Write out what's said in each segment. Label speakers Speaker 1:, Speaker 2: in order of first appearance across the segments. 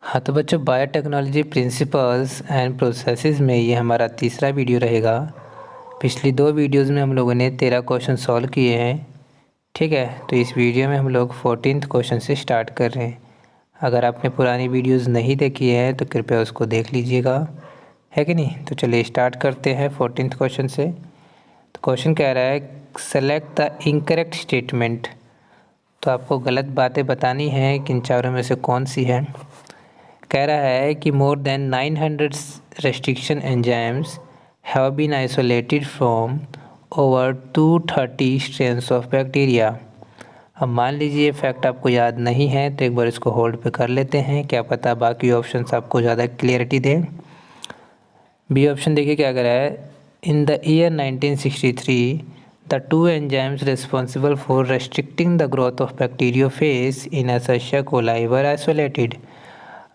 Speaker 1: हाँ तो बच्चों, बायोटेक्नोलॉजी प्रिंसिपल्स एंड प्रोसेसेस में ये हमारा तीसरा वीडियो रहेगा। पिछली दो वीडियोस में हम लोगों ने 13 क्वेश्चन सॉल्व किए हैं। ठीक है, तो इस वीडियो में हम लोग 14th क्वेश्चन से स्टार्ट कर रहे हैं। अगर आपने पुरानी वीडियोस नहीं देखी है तो कृपया उसको देख लीजिएगा, है कि नहीं। तो चलिए स्टार्ट करते हैं 14th क्वेश्चन से। तो क्वेश्चन कह रहा है सेलेक्ट द इनकरेक्ट स्टेटमेंट। तो आपको गलत बातें बतानी है कि इन चारों में से कौन सी है। कह रहा है कि more than 900 restriction enzymes have been isolated from over 230 strains of bacteria. अब मान लीजिए फैक्ट आपको याद नहीं है तो एक बार इसको होल्ड पे कर लेते हैं, क्या पता बाकी ऑप्शंस आपको ज़्यादा क्लियरिटी दें। बी ऑप्शन देखिए क्या कह रहा है, in the year 1963 the two enzymes responsible for restricting the growth of bacteriophage in Escherichia coli were isolated.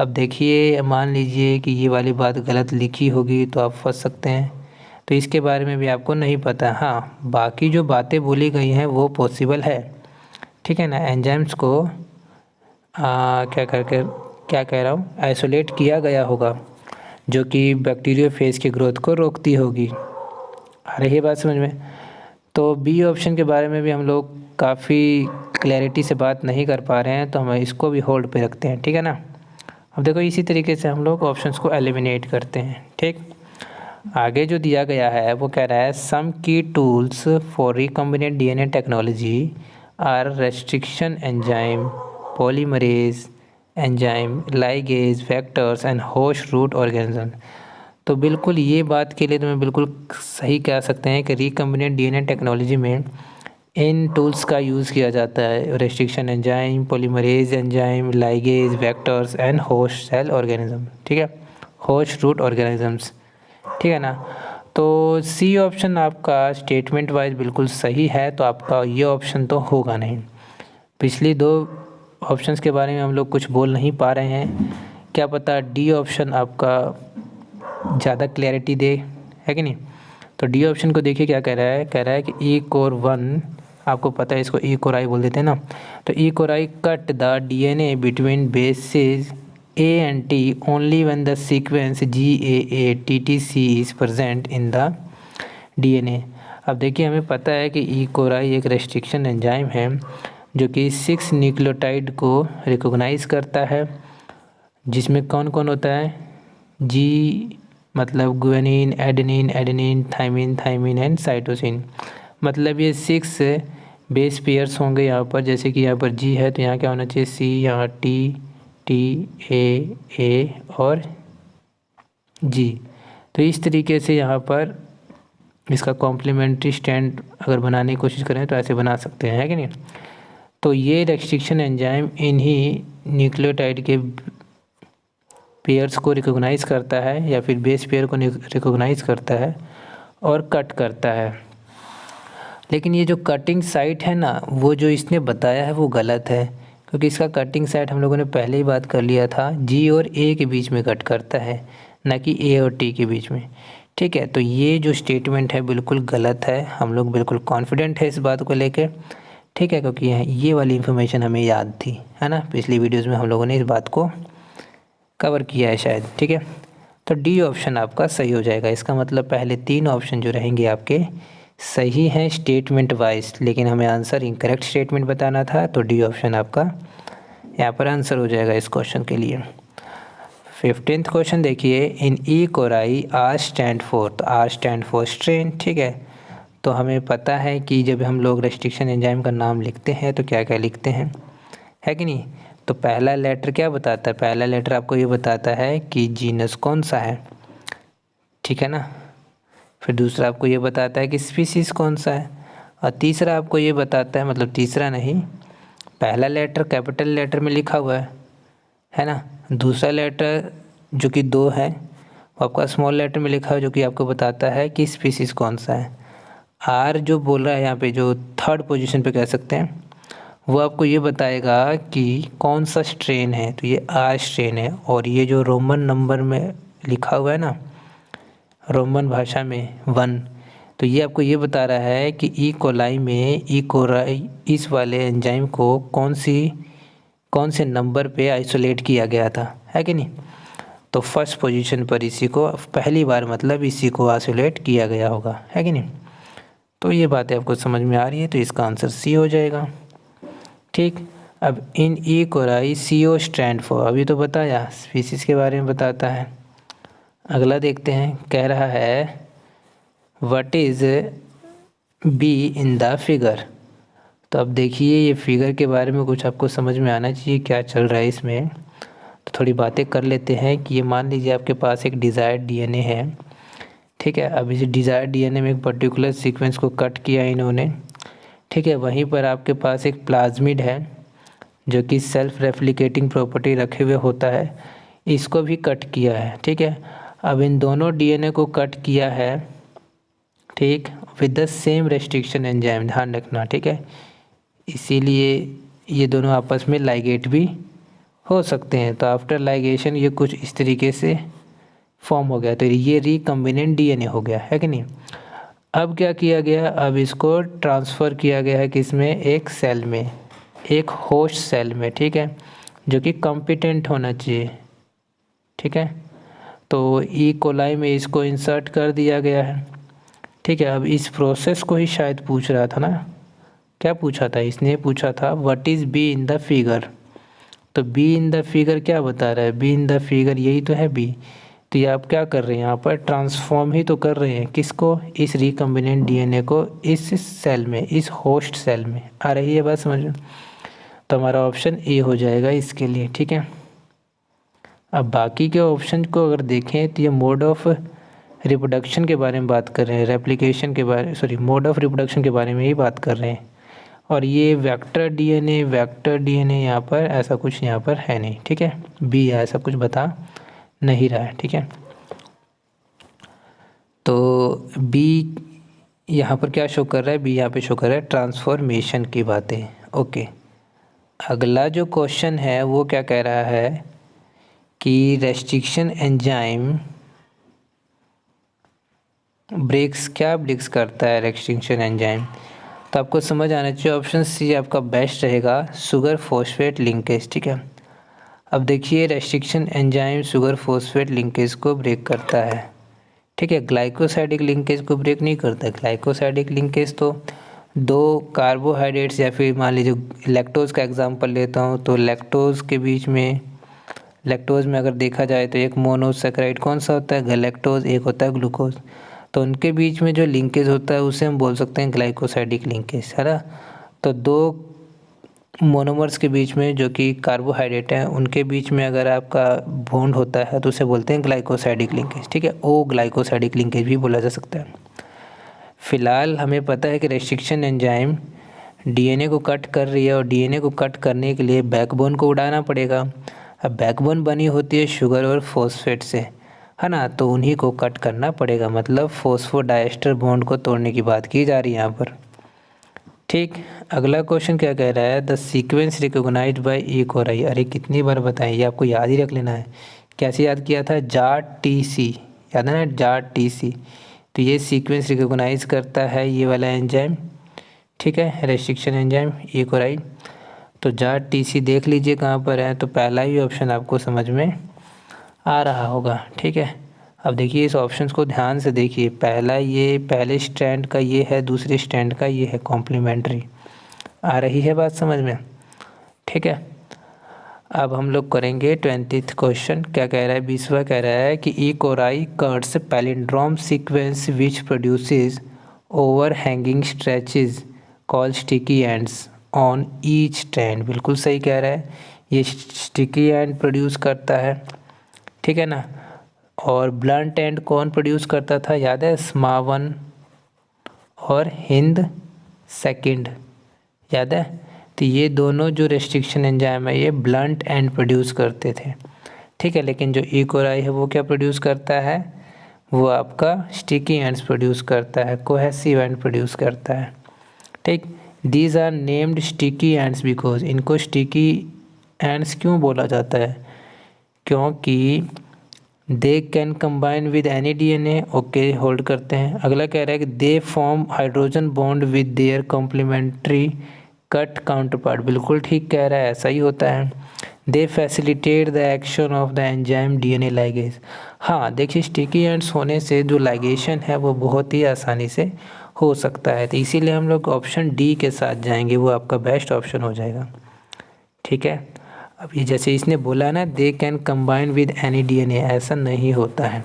Speaker 1: अब देखिए, मान लीजिए कि ये वाली बात गलत लिखी होगी तो आप फंस सकते हैं, तो इसके बारे में भी आपको नहीं पता। हाँ, बाकी जो बातें बोली गई हैं वो पॉसिबल है, ठीक है ना। एंजाइम्स को क्या कह रहा हूँ, आइसोलेट किया गया होगा जो कि बैक्टीरियोफेज की ग्रोथ को रोकती होगी। आ रही है बात समझ में। तो बी ऑप्शन के बारे में भी हम लोग काफ़ी क्लैरिटी से बात नहीं कर पा रहे हैं, तो हम इसको भी होल्ड पे रखते हैं, ठीक है ना। अब देखो, इसी तरीके से हम लोग ऑप्शंस को एलिमिनेट करते हैं। ठीक, आगे जो दिया गया है वो कह रहा है some key tools for recombinant DNA technology are restriction enzyme, polymerase enzyme, ligase, vectors and host root organism. तो बिल्कुल ये बात के लिए तो मैं बिल्कुल सही कह सकते हैं कि रिकॉम्बिनेंट डीएनए टेक्नोलॉजी में इन टूल्स का यूज़ किया जाता है। Restriction enzyme, polymerase enzyme, ligase, vectors and host cell organism, ठीक है, होस्ट रूट ऑर्गेनिजम्स, ठीक है ना। तो सी ऑप्शन आपका स्टेटमेंट वाइज बिल्कुल सही है, तो आपका ये ऑप्शन तो होगा नहीं। पिछली दो ऑप्शंस के बारे में हम लोग कुछ बोल नहीं पा रहे हैं, क्या पता डी ऑप्शन आपका ज़्यादा क्लैरिटी दे, है कि नहीं। तो डी ऑप्शन को देखिए क्या कह रहा है कि ई कोर 1, आपको पता है इसको ई कोराई बोल देते हैं ना। तो EcoRI cut the DNA between bases A and T only when the sequence GAATTC is present in the DNA. अब देखिए, हमें पता है कि ई कोराई एक रेस्ट्रिक्शन एंजाइम है जो कि 6 न्यूक्लियोटाइड को रिकॉग्नाइज करता है, जिसमें कौन कौन होता है, जी मतलब guanine, adenine, adenine, thymine and cytosine. मतलब ये 6 बेस पेयर्स होंगे यहाँ पर। जैसे कि यहाँ पर जी है तो यहाँ क्या होना चाहिए, सी, यहाँ टी ए और जी। तो इस तरीके से यहाँ पर इसका कॉम्प्लीमेंट्री स्टैंड अगर बनाने की कोशिश करें तो ऐसे बना सकते हैं, है कि नहीं। तो ये रेस्ट्रिक्शन एंजाइम इन्हीं न्यूक्लियोटाइड के पेयर्स को रिकॉग्नाइज करता है या फिर बेस पेयर को रिकॉग्नाइज करता है और कट करता है। लेकिन ये जो कटिंग साइट है ना, वो जो इसने बताया है वो गलत है, क्योंकि इसका कटिंग साइट हम लोगों ने पहले ही बात कर लिया था, जी और ए के बीच में कट करता है, ना कि ए और टी के बीच में। ठीक है, तो ये जो स्टेटमेंट है बिल्कुल गलत है। हम लोग बिल्कुल कॉन्फिडेंट है इस बात को लेकर, ठीक है, क्योंकि ये वाली इन्फॉर्मेशन हमें याद थी, है ना। पिछली वीडियोज़ में हम लोगों ने इस बात को कवर किया है शायद, ठीक है। तो डी ऑप्शन आपका सही हो जाएगा। इसका मतलब पहले 3 ऑप्शन जो रहेंगे आपके सही हैं स्टेटमेंट वाइज, लेकिन हमें आंसर इनकरेक्ट स्टेटमेंट बताना था, तो डी ऑप्शन आपका यहाँ पर आंसर हो जाएगा इस क्वेश्चन के लिए। 15th क्वेश्चन देखिए, इन ई कोराई आर स्टैंड फॉर, तो आर स्टैंड फॉर स्ट्रेन, ठीक है। तो हमें पता है कि जब हम लोग रेस्ट्रिक्शन एंजाइम का नाम लिखते हैं तो क्या क्या लिखते हैं, है कि नहीं। तो पहला लेटर क्या बताता है, पहला लेटर आपको ये बताता है कि जीनस कौन सा है, ठीक है ना। फिर दूसरा आपको ये बताता है कि स्पीसीज़ कौन सा है, और तीसरा आपको ये बताता है, मतलब तीसरा नहीं, पहला लेटर कैपिटल लेटर में लिखा हुआ है ना। दूसरा लेटर जो कि 2 है वो आपका स्मॉल लेटर में लिखा है, जो कि आपको बताता है कि स्पीसीज़ कौन सा है। आर जो बोल रहा है यहाँ पे, जो थर्ड पोजीशन पे कह सकते हैं, वो आपको ये बताएगा कि कौन सा स्ट्रेन है। तो ये आर स्ट्रेन है, और ये जो रोमन नंबर में लिखा हुआ है ना, रोमन भाषा में 1, तो ये आपको ये बता रहा है कि ई कोलाई में, ई कोराई इस वाले एंजाइम को कौन से नंबर पे आइसोलेट किया गया था, है कि नहीं। तो फर्स्ट पोजीशन पर इसी को पहली बार मतलब इसी को आइसोलेट किया गया होगा, है कि नहीं। तो ये बातें आपको समझ में आ रही है, तो इसका आंसर सी हो जाएगा। ठीक, अब इन ई कोराई CO स्टैंड फॉर, अभी तो बताया स्पीसीज के बारे में बताता है। अगला देखते हैं, कह रहा है what is be in the figure. तो अब देखिए ये फिगर के बारे में कुछ आपको समझ में आना चाहिए क्या चल रहा है इसमें। तो थोड़ी बातें कर लेते हैं कि ये मान लीजिए आपके पास एक डिज़ायर्ड DNA है, ठीक है। अब इस डिज़ायर्ड DNA में एक पर्टिकुलर सीक्वेंस को कट किया इन्होंने, ठीक है। वहीं पर आपके पास एक प्लाज्मिड है जो कि सेल्फ रेप्लिकेटिंग प्रॉपर्टी रखे हुए होता है, इसको भी कट किया है, ठीक है। अब इन दोनों DNA को कट किया है, ठीक, with the same restriction enzyme, ध्यान रखना, ठीक है। इसीलिए ये दोनों आपस में लाइगेट भी हो सकते हैं। तो आफ्टर लाइगेशन ये कुछ इस तरीके से फॉर्म हो गया, तो ये रिकम्बिनेंट DNA हो गया, है कि नहीं। अब क्या किया गया, अब इसको ट्रांसफ़र किया गया है किसमें, एक सेल में, एक होस्ट सेल में, ठीक है, जो कि कॉम्पिटेंट होना चाहिए, ठीक है। तो ई कोलाई में इसको इंसर्ट कर दिया गया है, ठीक है। अब इस प्रोसेस को ही शायद पूछ रहा था ना, क्या पूछा था इसने, पूछा था what is be in the figure. तो बी इन द फिगर क्या बता रहा है, बी इन द फिगर यही तो है बी। तो ये आप क्या कर रहे हैं, यहाँ पर ट्रांसफॉर्म ही तो कर रहे हैं, किसको, इस रिकम्बिनेंट DNA को इस सेल में, इस होस्ट सेल में। आ रही है बात समझ में। तो हमारा ऑप्शन ए हो जाएगा इसके लिए, ठीक है। अब बाकी के ऑप्शन को अगर देखें तो ये मोड ऑफ रिप्रोडक्शन के बारे में बात कर रहे हैं, रेप्लिकेशन के बारे, सॉरी, मोड ऑफ रिप्रोडक्शन के बारे में ही बात कर रहे हैं। और ये वेक्टर DNA यहाँ पर ऐसा कुछ यहाँ पर है नहीं, ठीक है। बी ऐसा कुछ बता नहीं रहा है, ठीक है। तो बी यहाँ पर क्या शो कर रहा है, बी यहाँ पे शो कर रहा है ट्रांसफॉर्मेशन की बातें, ओके। अगला जो क्वेश्चन है वो क्या कह रहा है कि रेस्ट्रिक्शन एंजाइम ब्रेक्स, क्या ब्रेक्स करता है रेस्ट्रिक्शन एंजाइम। तो आपको समझ आना चाहिए, ऑप्शन सी आपका बेस्ट रहेगा, शुगर फॉस्फेट लिंकेज, ठीक है। अब देखिए restriction enzyme sugar phosphate linkage को ब्रेक करता है, ठीक है। ग्लाइकोसाइडिक लिंकेज को ब्रेक नहीं करता। ग्लाइकोसाइडिक लिंकेज तो दो कार्बोहाइड्रेट्स, या फिर मान लीजिए लैक्टोज का एग्जांपल लेता हूँ, तो लैक्टोज के बीच में, लैक्टोज में अगर देखा जाए तो एक मोनोसैकेराइड कौन सा होता है, गैलेक्टोज, एक होता है ग्लूकोज। तो उनके बीच में जो लिंकेज होता है उसे हम बोल सकते हैं ग्लाइकोसाइडिक लिंकेज, है ना। तो दो मोनोमर्स के बीच में जो कि कार्बोहाइड्रेट हैं उनके बीच में अगर आपका बॉन्ड होता है तो उसे बोलते हैं ग्लाइकोसाइडिक लिंकेज, ठीक है। ओ ग्लाइकोसाइडिक लिंकेज भी बोला जा सकता है। फिलहाल हमें पता है कि रेस्ट्रिक्शन एंजाइम DNA को कट कर रही है, और DNA को कट करने के लिए बैकबोन को उड़ाना पड़ेगा। अब बैकबोन बनी होती है शुगर और फॉस्फेट से, है ना, तो उन्हीं को कट करना पड़ेगा, मतलब फॉस्फोडाइएस्टर बॉन्ड को तोड़ने की बात की जा रही है यहाँ पर, ठीक। अगला क्वेश्चन क्या कह रहा है, the sequence recognised by E coli. अरे कितनी बार बताएं, ये आपको याद ही रख लेना है। कैसे याद किया था, JART-TC, याद है ना, JART-TC। तो ये सीक्वेंस रिकॉग्नाइज करता है ये वाला एंजाइम, ठीक है, रेस्ट्रिक्शन एंजाइम ई कोराई। तो JART-TC देख लीजिए कहाँ पर है, तो पहला ही ऑप्शन आपको समझ में आ रहा होगा, ठीक है। अब देखिए इस ऑप्शंस को ध्यान से देखिए, पहला ये पहले स्टैंड का ये है, दूसरे स्टैंड का ये है, कॉम्प्लीमेंट्री। आ रही है बात समझ में, ठीक है। अब हम लोग करेंगे 20th क्वेश्चन। क्या कह रहा है, 20वां कह रहा है कि EcoRI cuts palindrome sequence which produces overhanging stretches call sticky ends on each stand. बिल्कुल सही कह रहा है, ये स्टिकी एंड प्रोड्यूस करता है, ठीक है ना। और ब्लंट एंड कौन प्रोड्यूस करता था, याद है, स्मावन और हिंद सेकंड, याद है। तो ये दोनों जो रेस्ट्रिक्शन एंजाइम है ये ब्लंट एंड प्रोड्यूस करते थे, ठीक है। लेकिन जो ई कोराई है वो क्या प्रोड्यूस करता है, वो आपका स्टिकी एंड्स प्रोड्यूस करता है, कोहेसिव एंड प्रोड्यूस करता है, ठीक। These are named sticky ends because, इनको स्टिकी एंड्स क्यों बोला जाता है, क्योंकि they can combine with any DNA, okay, hold करते हैं। अगला कह रहा है कि they form hydrogen bond with their complementary cut counterpart, बिल्कुल ठीक कह रहा है, ऐसा ही होता है। They facilitate the action of the enzyme DNA ligase. हाँ देखिए, स्टिकी एंड्स होने से जो लाइगेशन है वो बहुत ही आसानी से हो सकता है, तो इसीलिए हम लोग ऑप्शन डी के साथ जाएंगे, वो आपका बेस्ट ऑप्शन हो जाएगा। ठीक है, अब ये जैसे इसने बोला ना, दे can combine with any DNA, ऐसा नहीं होता है।